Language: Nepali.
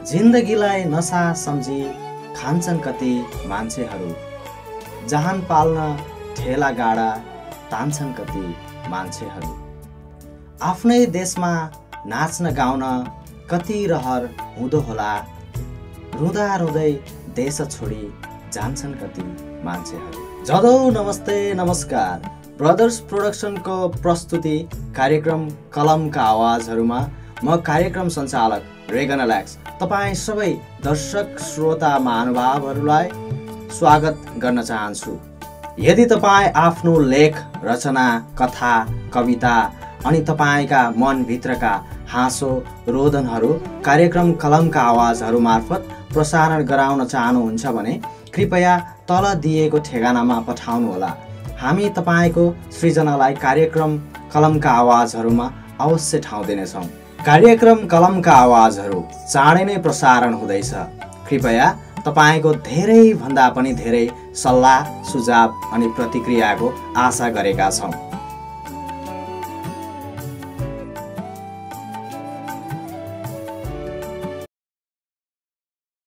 जिन्दगीलाई नशा सम्झी खान्छन् कति मान्छेहरू, जहान पाल्न ठेला गाडा तान्छन् कति मान्छेहरू। आफ्नै देशमा नाच्न गाउन कति रहर हुँदो होला, रुँदा रुँदै देश छोडी जान्छन् कति मान्छेहरू। जदौ नमस्ते नमस्कार। ब्रदर्स प्रोडक्सनको प्रस्तुति कार्यक्रम कलमका आवाजहरूमा म कार्यक्रम सञ्चालक रेगन एलेक्स तपाईँ सबै दर्शक श्रोता महानुभावहरूलाई स्वागत गर्न चाहन्छु। यदि तपाईँ आफ्नो लेख, रचना, कथा, कविता अनि तपाईँका मनभित्रका हाँसो रोदनहरू कार्यक्रम कलमका आवाजहरू मार्फत प्रसारण गराउन चाहनुहुन्छ भने कृपया तल दिएको ठेगानामा पठाउनुहोला। हामी तपाईँको सृजनालाई कार्यक्रम कलमका आवाजहरूमा अवश्य ठाउँ दिनेछौँ। कार्यक्रम कलमका आवाजहरू चाँडै नै प्रसारण हुँदैछ। कृपया तपाईँको धेरैभन्दा पनि धेरै सल्लाह, सुझाव अनि प्रतिक्रियाको आशा गरेका छौँ।